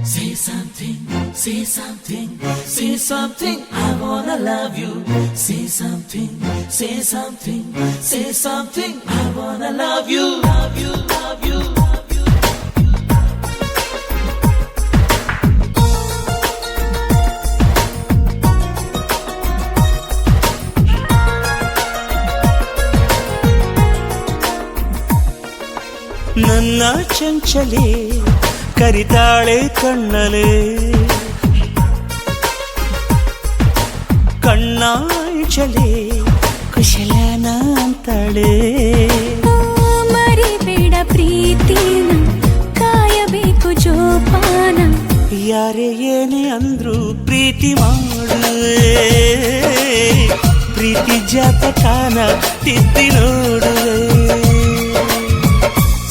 Say something, say something, say something, I wanna love you. Say something, say something, say something, I wanna love you. Love you, love you, love you. ನನ್ನ ಚಂಚಲೆ ಕರಿತಾಳೆ ಕಣ್ಣಲೆ, ಕಣ್ಣಾಂಚಲೆ ಕುಶಲನ ಅಂತಾಳೆ. ಮರಿಬೇಡ ಪ್ರೀತಿನ, ಕಾಯಬೇಕು ಜೋಪಾನ. ಯಾರೇ ಏನೇ ಅಂದ್ರು ಪ್ರೀತಿ ಮಾಡುವೆ, ಪ್ರೀತಿ ಜಾತಕಾನ ತಿದ್ದಿ ನೋಡುವೆ.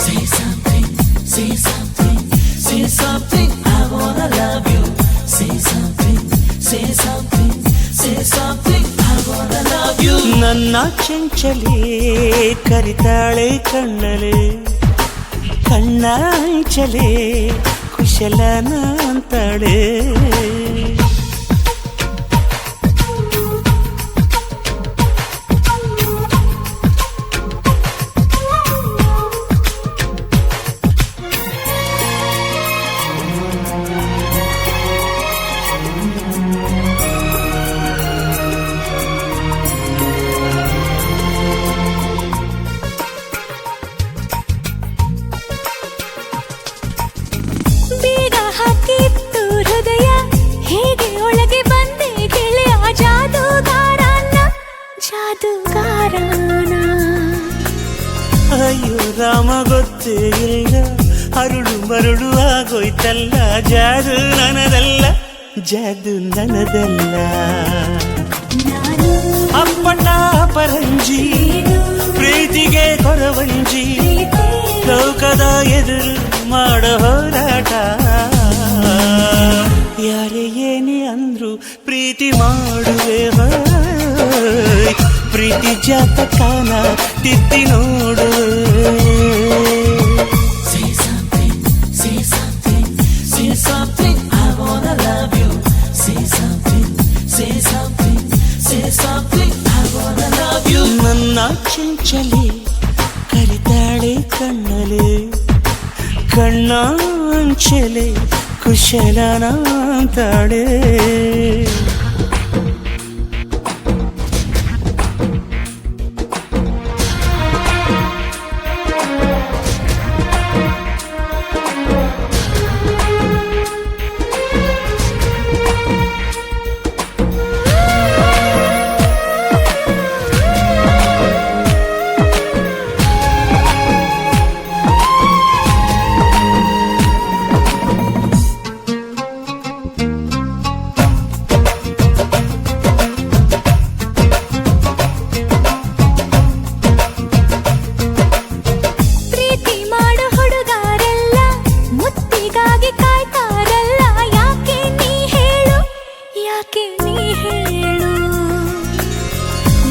Say something, say something, I wanna love you. Say something, say something, say something, I wanna love you. ನನ್ನ ಚಂಚಲೆ ಕರಿತಾಳೆ ಕಣ್ಣಲೆ, ಕಣ್ಣಾಂಚಲೆ ಕುಶಲನ ಅಂತಾಳೆ. ಅಯ್ಯೋ ರಾಮ ಗೊತ್ತೇ ಇಲ್ಲ, ಅರುಳು ಮರುಳು ಆಗೋಯ್ತಲ್ಲ. ಜಾದು ನನದಲ್ಲ, ಜಾದು ನನದಲ್ಲ. ಅಪ್ಪಟ ಪರಂಜಿ ಪ್ರೀತಿಗೆ ಕೊರವಂಜಿ, ಲೋಕದ ಎದುರು ಮಾಡೋ ಹೋರಾಟ. ಯಾರೇ ಏನೇ ಅಂದ್ರು ಪ್ರೀತಿ ಮಾಡುವೆ, ಪ್ರೀತಿ ಜಾತಕಾನ ತಿದ್ದಿ ನೋಡು. Say something, say something, say something, I wanna love you. Say something, say something, say something, I wanna love you. ನನ್ನ ಚಂಚಲೆ ಕರಿತಾಳೆ ಕಣ್ಣಲೆ, ಕಣ್ಣಾಂಚಲೆ ಕುಶಲನ ಅಂತಾಳೆ.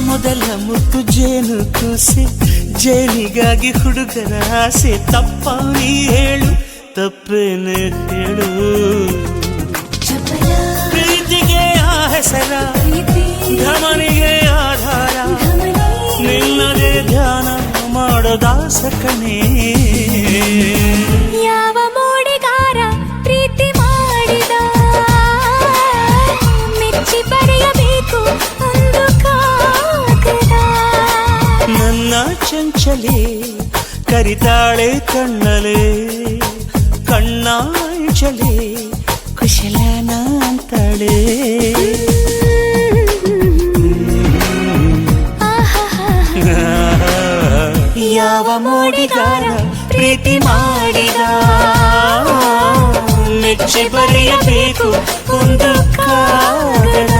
ಮೊದಲ ಮುತ್ತು ಜೇನು ಕೂಸೆ, ಜೇನಿಗಾಗಿ ಹುಡುಗರ ಆಸೆ. ತಪ್ಪ ನೀ ಹೇಳು, ತಪ್ಪೇನು ಹೇಳು. ಪ್ರೀತಿಗೆ ಆ ಹೆಸರ, ಧಮನಿಗೆ ಆಧಾರ, ನಿನ್ನದೇ ಧ್ಯಾನ ಮಾಡೋದಾಸಕನೇ. ಯಾವ ಮೋಡಿಗಾರ ಪ್ರೀತಿ ಮಾಡಿದ, ಮೆಚ್ಚಿ ಬರೆಯಬೇಕು ಒಂದು ಕಾಗದ. ನನ್ನ ಚಂಚಲೆ ಕರಿತಾಳೆ ಕಣ್ಣಲೆ, ಕಣ್ಣಾಂಚಲೆ ಕುಶಲನ ಅಂತಾಳೆ. ಯಾವ ಮೋಡಿಗಾರ ಪ್ರೀತಿ ಮಾಡಿದ, ಮೆಚ್ಚಿ ಬರೆಯಬೇಕು ಒಂದು ಕಾಗದ.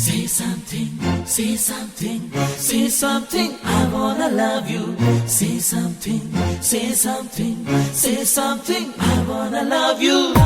Say something, say something, say something, I wanna love you. Say something, say something, say something, I wanna love you.